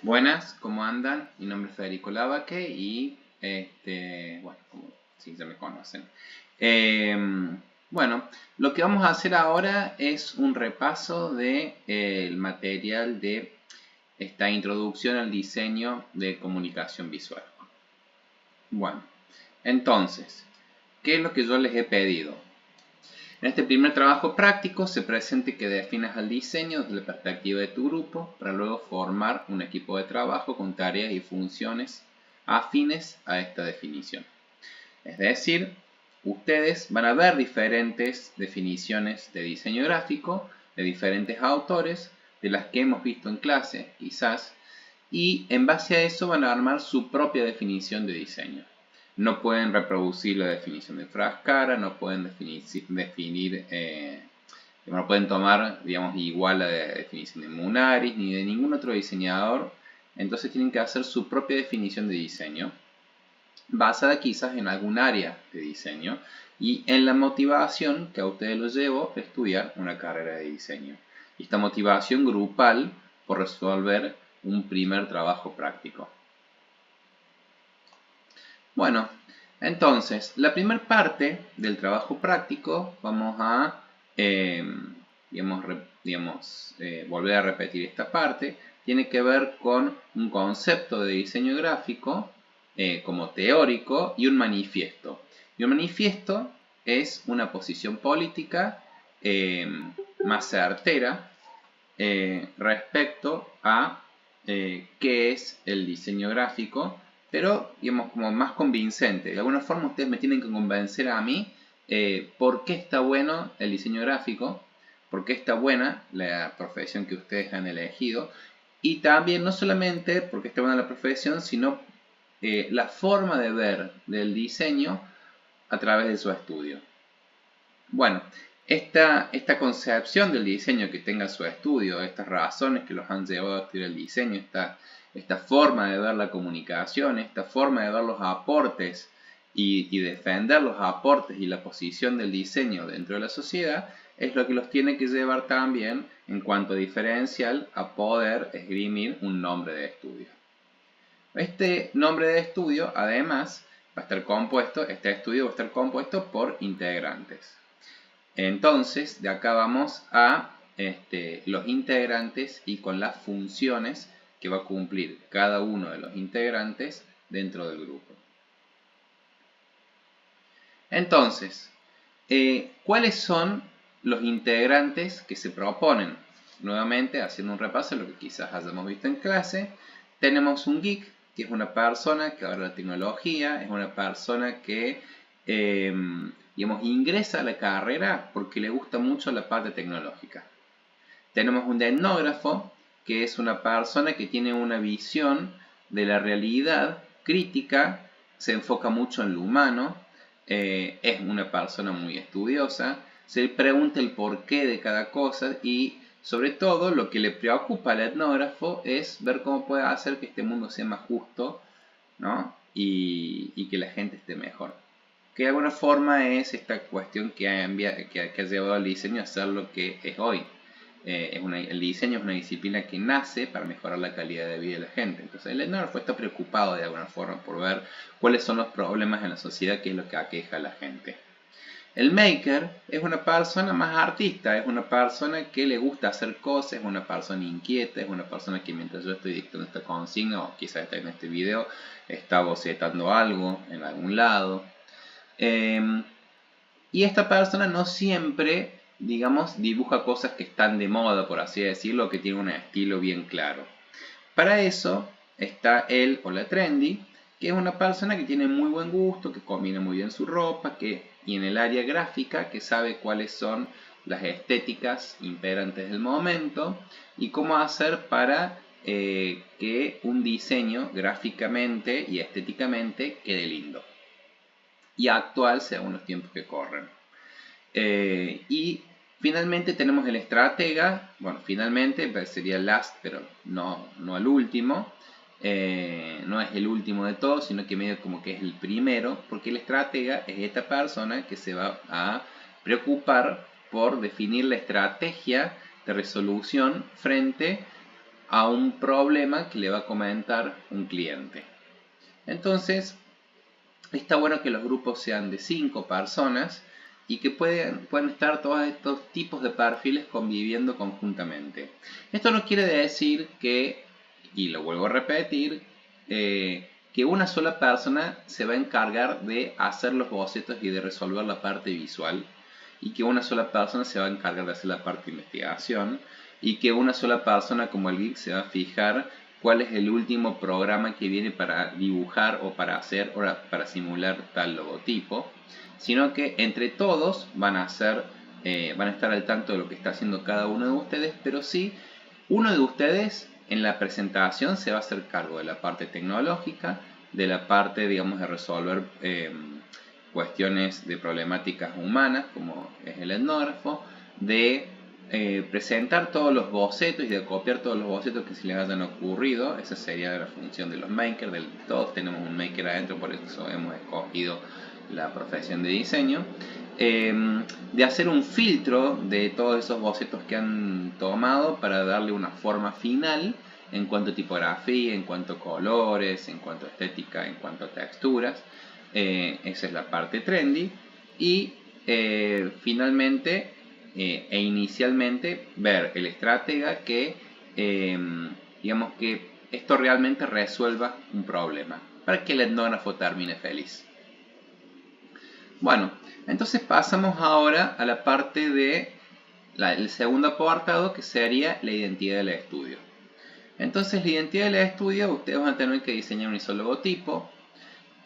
Buenas, ¿cómo andan? Mi nombre es Federico Lavaque y, bueno, como sí ya me conocen. Bueno, lo que vamos a hacer ahora es un repaso de, el material de esta introducción al diseño de comunicación visual. Bueno, entonces, ¿qué es lo que yo les he pedido? En este primer trabajo práctico se presente que definas el diseño desde la perspectiva de tu grupo para luego formar un equipo de trabajo con tareas y funciones afines a esta definición. Es decir, ustedes van a ver diferentes definiciones de diseño gráfico de diferentes autores, de las que hemos visto en clase quizás, y en base a eso van a armar su propia definición de diseño. No pueden reproducir la definición de Frascara, no pueden no pueden tomar, digamos, igual la definición de Munaris ni de ningún otro diseñador. Entonces tienen que hacer su propia definición de diseño, basada quizás en algún área de diseño y en la motivación que a ustedes los llevó a estudiar una carrera de diseño. Y esta motivación grupal por resolver un primer trabajo práctico. Bueno, entonces, la primera parte del trabajo práctico vamos a, volver a repetir esta parte. Tiene que ver con un concepto de diseño gráfico como teórico y un manifiesto. Y un manifiesto es una posición política más certera respecto a qué es el diseño gráfico, pero digamos como más convincente. De alguna forma ustedes me tienen que convencer a mí por qué está bueno el diseño gráfico, por qué está buena la profesión que ustedes han elegido, y también no solamente porque está buena la profesión, sino la forma de ver del diseño a través de su estudio. Bueno, esta concepción del diseño que tenga su estudio, estas razones que los han llevado a estudiar el diseño, esta forma de ver la comunicación, esta forma de ver los aportes y defender los aportes y la posición del diseño dentro de la sociedad, es lo que los tiene que llevar también en cuanto a diferencial a poder esgrimir un nombre de estudio. Este nombre de estudio, además, este estudio va a estar compuesto por integrantes. Entonces, de acá vamos a los integrantes y con las funciones que va a cumplir cada uno de los integrantes dentro del grupo. Entonces, ¿cuáles son los integrantes que se proponen? Nuevamente, haciendo un repaso de lo que quizás hayamos visto en clase, tenemos un geek, que es una persona que adora la tecnología, es una persona que ingresa a la carrera porque le gusta mucho la parte tecnológica. Tenemos un etnógrafo, que es una persona que tiene una visión de la realidad crítica, se enfoca mucho en lo humano, es una persona muy estudiosa, se le pregunta el porqué de cada cosa y sobre todo lo que le preocupa al etnógrafo es ver cómo puede hacer que este mundo sea más justo, ¿no? y que la gente esté mejor. Que de alguna forma es esta cuestión que ha llevado al diseño a ser lo que es hoy. El diseño es una disciplina que nace para mejorar la calidad de vida de la gente. Entonces el etnógrafo está preocupado de alguna forma por ver cuáles son los problemas en la sociedad, qué es lo que aqueja a la gente. El maker es una persona más artista, es una persona que le gusta hacer cosas, es una persona inquieta, es una persona que mientras yo estoy dictando esta consigna o quizás está en este video, está bocetando algo en algún lado. Y esta persona no siempre, digamos, dibuja cosas que están de moda, por así decirlo, que tiene un estilo bien claro. Para eso está él o la trendy, que es una persona que tiene muy buen gusto, que combina muy bien su ropa, y en el área gráfica, que sabe cuáles son las estéticas imperantes del momento y cómo hacer para que un diseño gráficamente y estéticamente quede lindo y actual según los tiempos que corren. Y finalmente tenemos el estratega. Bueno, finalmente sería el last, pero no el último. No es el último de todos, sino que medio como que es el primero, porque el estratega es esta persona que se va a preocupar por definir la estrategia de resolución frente a un problema que le va a comentar un cliente. Entonces, está bueno que los grupos sean de 5 personas y que pueden estar todos estos tipos de perfiles conviviendo conjuntamente. Esto no quiere decir que, y lo vuelvo a repetir, que una sola persona se va a encargar de hacer los bocetos y de resolver la parte visual, y que una sola persona se va a encargar de hacer la parte de investigación, y que una sola persona como el geek se va a fijar cuál es el último programa que viene para dibujar o para hacer o para simular tal logotipo, sino que entre todos van a estar al tanto de lo que está haciendo cada uno de ustedes, pero sí, uno de ustedes en la presentación se va a hacer cargo de la parte tecnológica, de la parte, digamos, de resolver cuestiones de problemáticas humanas, como es el etnógrafo, de presentar todos los bocetos y de copiar todos los bocetos que se les hayan ocurrido. Esa sería la función de los makers. Todos tenemos un maker adentro, por eso hemos escogido la profesión de diseño. De hacer un filtro de todos esos bocetos que han tomado para darle una forma final en cuanto a tipografía, en cuanto a colores, en cuanto a estética, en cuanto a texturas. Esa es la parte trendy. Y finalmente e inicialmente ver el estratega que digamos que esto realmente resuelva un problema para que el etnógrafo termine feliz. Bueno, entonces pasamos ahora a la parte de el segundo apartado, que sería la identidad del estudio. Entonces, la identidad del estudio, ustedes van a tener que diseñar un solo logotipo,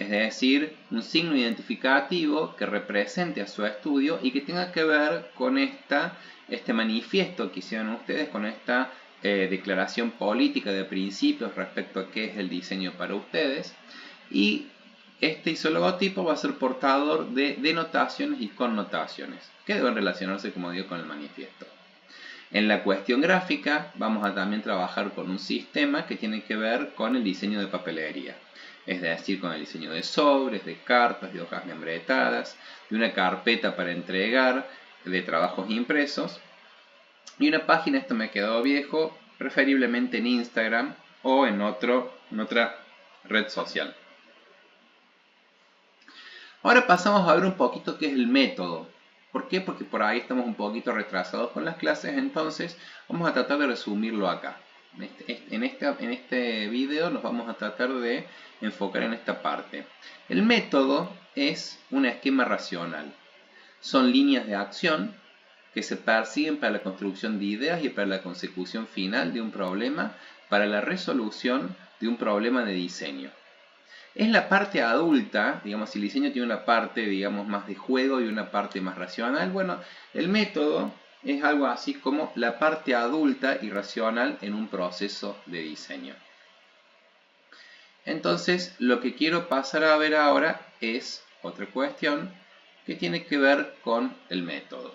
es decir, un signo identificativo que represente a su estudio y que tenga que ver con este manifiesto que hicieron ustedes, con esta declaración política de principios respecto a qué es el diseño para ustedes. Y este isologotipo va a ser portador de denotaciones y connotaciones que deben relacionarse, como digo, con el manifiesto. En la cuestión gráfica vamos a también trabajar con un sistema que tiene que ver con el diseño de papelería, es decir, con el diseño de sobres, de cartas, de hojas membretadas, de una carpeta para entregar, de trabajos impresos y una página. Esto me quedó viejo, preferiblemente en Instagram o en otra red social. Ahora pasamos a ver un poquito qué es el método. ¿Por qué? Porque por ahí estamos un poquito retrasados con las clases, entonces vamos a tratar de resumirlo acá. En este video nos vamos a tratar de enfocar en esta parte. El método es un esquema racional. Son líneas de acción que se persiguen para la construcción de ideas y para la consecución final de un problema, para la resolución de un problema de diseño. Es la parte adulta, digamos, si el diseño tiene una parte, digamos, más de juego y una parte más racional. Bueno, el método es algo así como la parte adulta y racional en un proceso de diseño. Entonces, lo que quiero pasar a ver ahora es otra cuestión que tiene que ver con el método.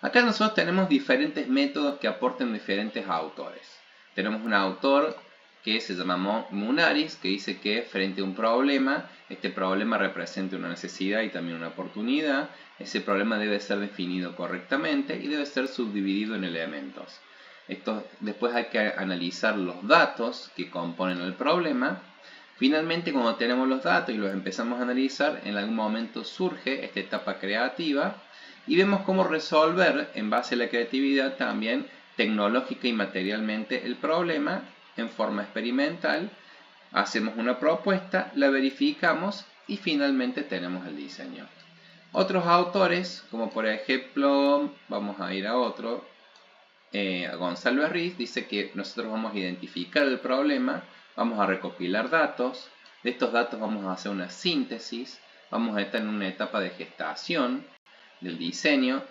Acá nosotros tenemos diferentes métodos que aportan diferentes autores. Tenemos un autor que se llama Munaris, que dice que frente a un problema, este problema representa una necesidad y también una oportunidad. Ese problema debe ser definido correctamente y debe ser subdividido en elementos. Después hay que analizar los datos que componen el problema. Finalmente, cuando tenemos los datos y los empezamos a analizar, en algún momento surge esta etapa creativa y vemos cómo resolver en base a la creatividad también tecnológica y materialmente el problema en forma experimental. Hacemos una propuesta, la verificamos y finalmente tenemos el diseño. Otros autores, como por ejemplo, vamos a ir a otro, a Gonzalo Herriz, dice que nosotros vamos a identificar el problema, vamos a recopilar datos, de estos datos vamos a hacer una síntesis, vamos a estar en una etapa de gestación del diseño,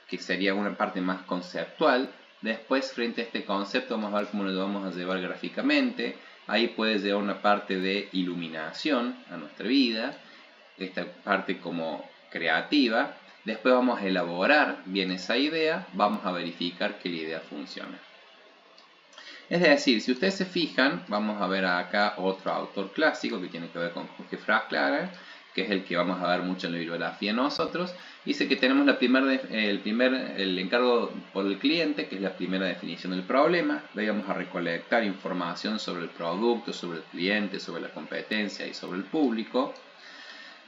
que sería una parte más conceptual. Después, frente a este concepto, vamos a ver cómo lo vamos a llevar gráficamente. Ahí puede llevar una parte de iluminación a nuestra vida, esta parte como creativa. Después vamos a elaborar bien esa idea, vamos a verificar que la idea funciona. Es decir, si ustedes se fijan, vamos a ver acá otro autor clásico que tiene que ver con Jorge Frasclager, que es el que vamos a ver mucho en la bibliografía nosotros, dice que tenemos el encargo por el cliente, que es la primera definición del problema. De ahí vamos a recolectar información sobre el producto, sobre el cliente, sobre la competencia y sobre el público.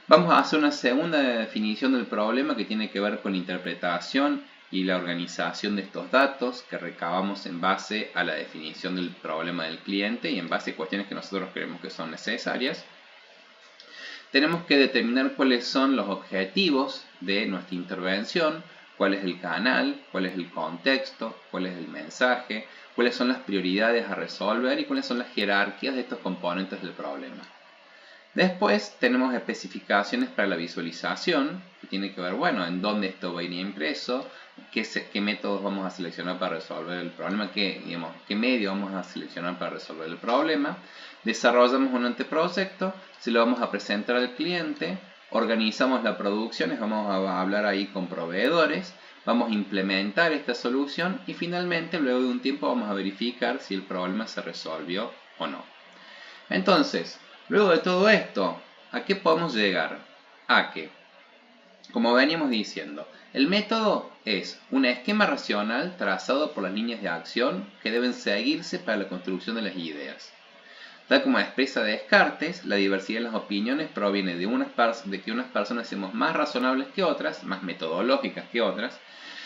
Vamos a hacer una segunda definición del problema que tiene que ver con la interpretación y la organización de estos datos que recabamos en base a la definición del problema del cliente y en base a cuestiones que nosotros creemos que son necesarias. Tenemos que determinar cuáles son los objetivos de nuestra intervención, cuál es el canal, cuál es el contexto, cuál es el mensaje, cuáles son las prioridades a resolver y cuáles son las jerarquías de estos componentes del problema. Después tenemos especificaciones para la visualización, que tiene que ver, bueno, en dónde esto va a ir impreso, qué métodos vamos a seleccionar para resolver el problema, qué medio vamos a seleccionar para resolver el problema. Desarrollamos un anteproyecto, se lo vamos a presentar al cliente, organizamos la producción, vamos a hablar ahí con proveedores, vamos a implementar esta solución y finalmente, luego de un tiempo, vamos a verificar si el problema se resolvió o no. Entonces, luego de todo esto, ¿a qué podemos llegar? A que, como veníamos diciendo, el método es un esquema racional trazado por las líneas de acción que deben seguirse para la construcción de las ideas. Tal como expresa Descartes, la diversidad de las opiniones proviene de que unas personas seamos más razonables que otras, más metodológicas que otras,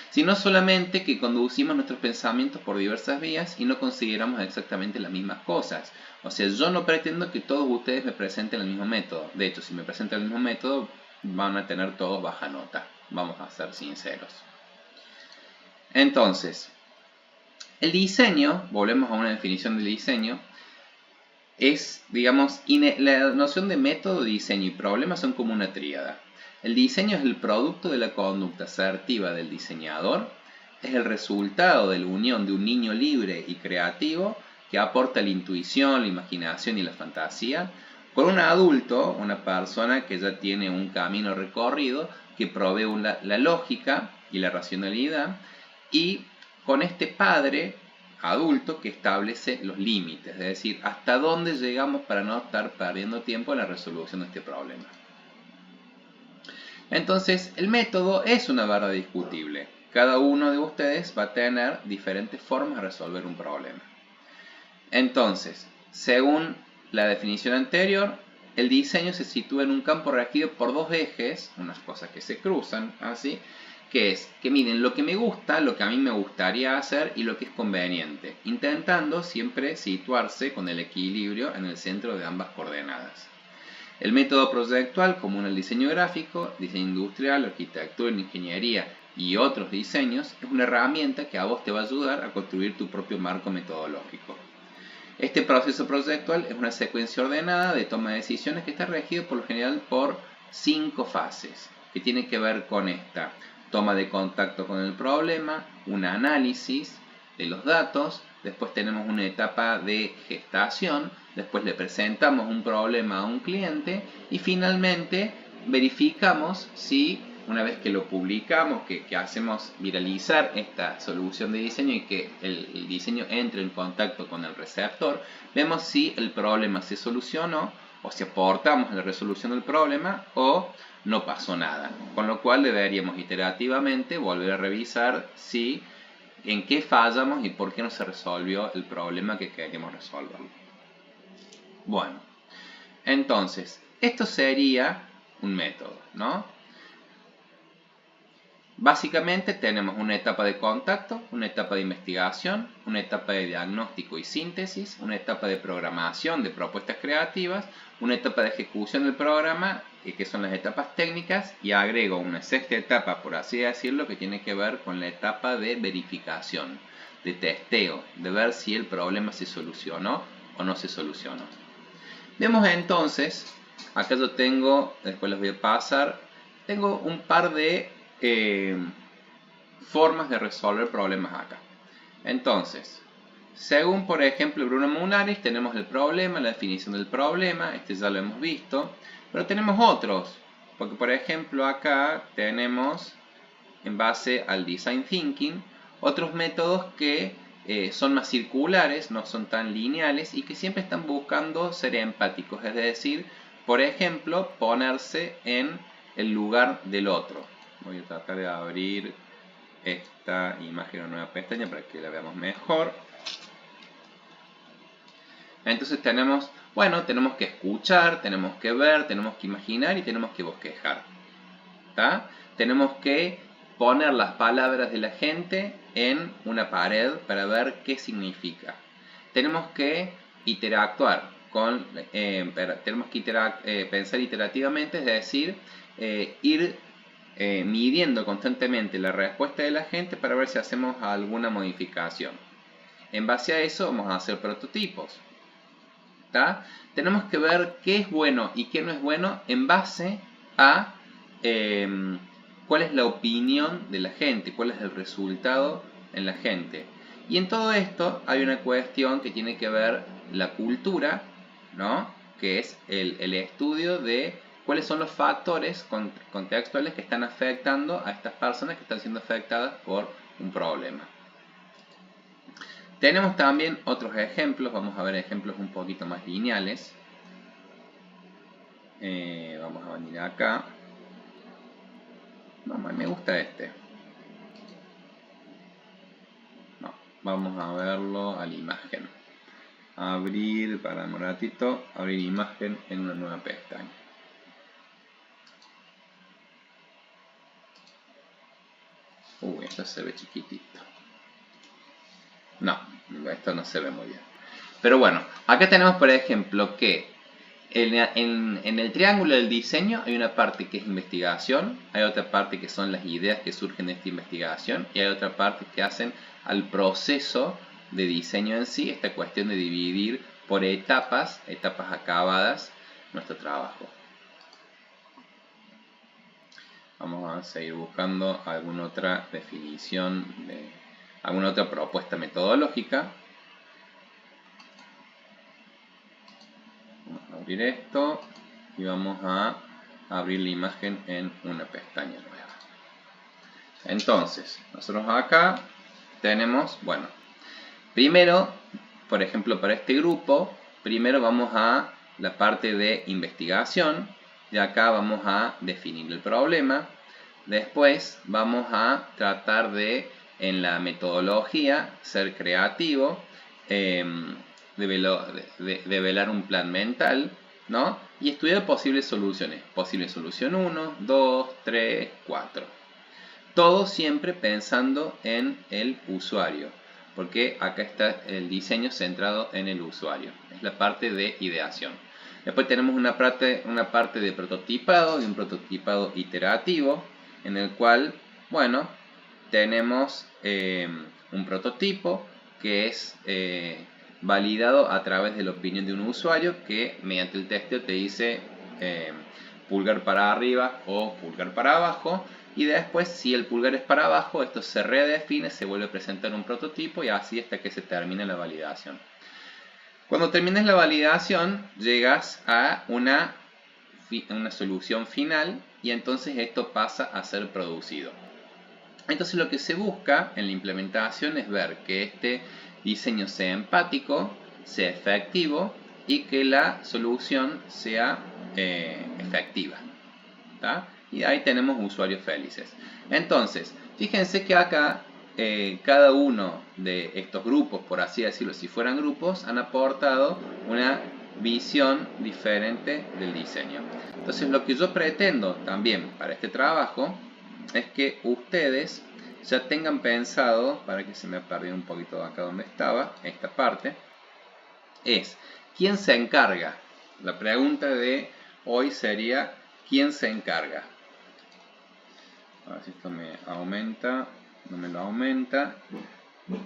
sino solamente que conducimos nuestros pensamientos por diversas vías y no consideramos exactamente las mismas cosas. O sea, yo no pretendo que todos ustedes me presenten el mismo método. De hecho, si me presentan el mismo método, van a tener todos baja nota. Vamos a ser sinceros. Entonces, el diseño, volvemos a una definición del diseño, es, digamos, la noción de método, diseño y problema son como una tríada. El diseño es el producto de la conducta asertiva del diseñador, es el resultado de la unión de un niño libre y creativo que aporta la intuición, la imaginación y la fantasía, con un adulto, una persona que ya tiene un camino recorrido, que provee la lógica y la racionalidad, y con este padre adulto que establece los límites, es decir, hasta dónde llegamos para no estar perdiendo tiempo en la resolución de este problema. Entonces, el método es una verdad discutible. Cada uno de ustedes va a tener diferentes formas de resolver un problema. Entonces, según la definición anterior, el diseño se sitúa en un campo regido por dos ejes, unas cosas que se cruzan, así, que es que miren lo que me gusta, lo que a mí me gustaría hacer y lo que es conveniente, intentando siempre situarse con el equilibrio en el centro de ambas coordenadas. El método proyectual, común al diseño gráfico, diseño industrial, arquitectura, ingeniería y otros diseños, es una herramienta que a vos te va a ayudar a construir tu propio marco metodológico. Este proceso proyectual es una secuencia ordenada de toma de decisiones que está regido por lo general por 5 fases, que tiene que ver con esta toma de contacto con el problema, un análisis de los datos, después tenemos una etapa de gestación, después le presentamos un problema a un cliente y finalmente verificamos si una vez que lo publicamos, que hacemos viralizar esta solución de diseño y que el diseño entre en contacto con el receptor, vemos si el problema se solucionó o si aportamos a la resolución del problema o no pasó nada. Con lo cual deberíamos iterativamente volver a revisar en qué fallamos y por qué no se resolvió el problema que queremos resolver. Bueno, entonces, esto sería un método, ¿no? Básicamente tenemos una etapa de contacto, una etapa de investigación, una etapa de diagnóstico y síntesis, una etapa de programación de propuestas creativas, una etapa de ejecución del programa, que son las etapas técnicas, y agrego una sexta etapa, por así decirlo, que tiene que ver con la etapa de verificación, de testeo, de ver si el problema se solucionó o no se solucionó. Vemos entonces, acá yo tengo, después les voy a pasar, tengo un par de formas de resolver problemas acá. Entonces, según por ejemplo Bruno Munari, tenemos el problema, la definición del problema, este ya lo hemos visto, pero tenemos otros, porque por ejemplo acá tenemos, en base al design thinking, otros métodos que son más circulares, no son tan lineales y que siempre están buscando ser empáticos, es decir, por ejemplo, ponerse en el lugar del otro. Voy a tratar de abrir esta imagen en una nueva pestaña para que la veamos mejor. Entonces tenemos, bueno, tenemos que escuchar, tenemos que ver, tenemos que imaginar y tenemos que bosquejar. ¿Tá? Tenemos que poner las palabras de la gente en una pared para ver qué significa. Tenemos que interactuar con, pensar iterativamente, es decir, ir midiendo constantemente la respuesta de la gente para ver si hacemos alguna modificación. En base a eso vamos a hacer prototipos. ¿Tá? Tenemos que ver qué es bueno y qué no es bueno en base a cuál es la opinión de la gente, cuál es el resultado en la gente. Y en todo esto hay una cuestión que tiene que ver la cultura, ¿no? Que es el estudio de cuáles son los factores contextuales que están afectando a estas personas que están siendo afectadas por un problema. Tenemos también otros ejemplos, vamos a ver ejemplos un poquito más lineales. Vamos a venir acá. No, me gusta este. No, vamos a verlo a la imagen. Abrir, para un ratito, abrir imagen en una nueva pestaña. Esto se ve chiquitito. No, esto no se ve muy bien. Pero bueno, acá tenemos por ejemplo que en el triángulo del diseño hay una parte que es investigación, hay otra parte que son las ideas que surgen de esta investigación y hay otra parte que hacen al proceso de diseño en sí, esta cuestión de dividir por etapas acabadas nuestro trabajo. Vamos a seguir buscando alguna otra definición, alguna otra propuesta metodológica. Vamos a abrir esto y vamos a abrir la imagen en una pestaña nueva. Entonces, nosotros acá tenemos, bueno, primero, por ejemplo, para este grupo, primero vamos a la parte de investigación. Y acá vamos a definir el problema. Después vamos a tratar de, en la metodología, ser creativo, develar un plan mental, ¿no? Y estudiar posibles soluciones. Posible solución 1, 2, 3, 4. Todo siempre pensando en el usuario, porque acá está el diseño centrado en el usuario. Es la parte de ideación. Después tenemos una parte de prototipado, de un prototipado iterativo, en el cual, bueno, tenemos un prototipo que es validado a través de la opinión de un usuario que mediante el testeo te dice pulgar para arriba o pulgar para abajo. Y después, si el pulgar es para abajo, esto se redefine, se vuelve a presentar un prototipo y así hasta que se termine la validación. Cuando termines la validación, llegas a una solución final y entonces esto pasa a ser producido. Entonces lo que se busca en la implementación es ver que este diseño sea empático, sea efectivo y que la solución sea efectiva. ¿Tá? Y ahí tenemos usuarios felices. Entonces, fíjense que acá cada uno de estos grupos, por así decirlo, si fueran grupos, han aportado una visión diferente del diseño. Entonces, lo que yo pretendo también para este trabajo es que ustedes ya tengan pensado, para que se me ha perdido un poquito acá donde estaba, esta parte, es ¿quién se encarga? La pregunta de hoy sería ¿quién se encarga? A ver si esto me aumenta, no me lo aumenta.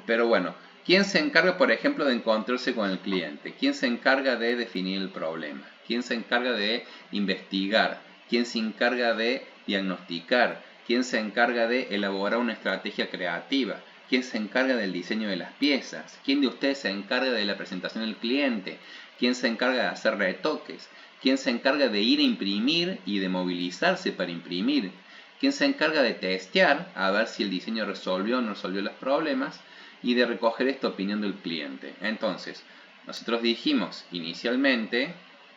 Pero bueno, ¿quién se encarga, por ejemplo, de encontrarse con el cliente? ¿Quién se encarga de definir el problema? ¿Quién se encarga de investigar? ¿Quién se encarga de diagnosticar? ¿Quién se encarga de elaborar una estrategia creativa? ¿Quién se encarga del diseño de las piezas? ¿Quién de ustedes se encarga de la presentación del cliente? ¿Quién se encarga de hacer retoques? ¿Quién se encarga de ir a imprimir y de movilizarse para imprimir? ¿Quién se encarga de testear a ver si el diseño resolvió o no resolvió los problemas? Y de recoger esta opinión del cliente. Entonces, nosotros dijimos inicialmente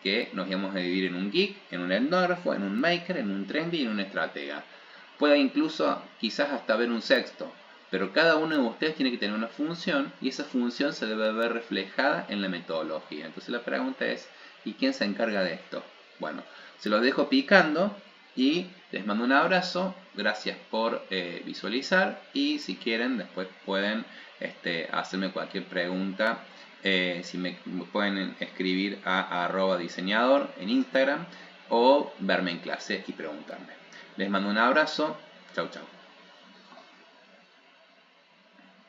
que nos íbamos a dividir en un geek, en un etnógrafo, en un maker, en un trendy y en un estratega. Puede incluso quizás hasta haber un sexto, pero cada uno de ustedes tiene que tener una función y esa función se debe ver reflejada en la metodología. Entonces la pregunta es, ¿y quién se encarga de esto? Bueno, se los dejo picando y les mando un abrazo. Gracias por visualizar y si quieren después pueden hacerme cualquier pregunta. Si me pueden escribir a @diseñador en Instagram o verme en clase y preguntarme. Les mando un abrazo. Chau, chau.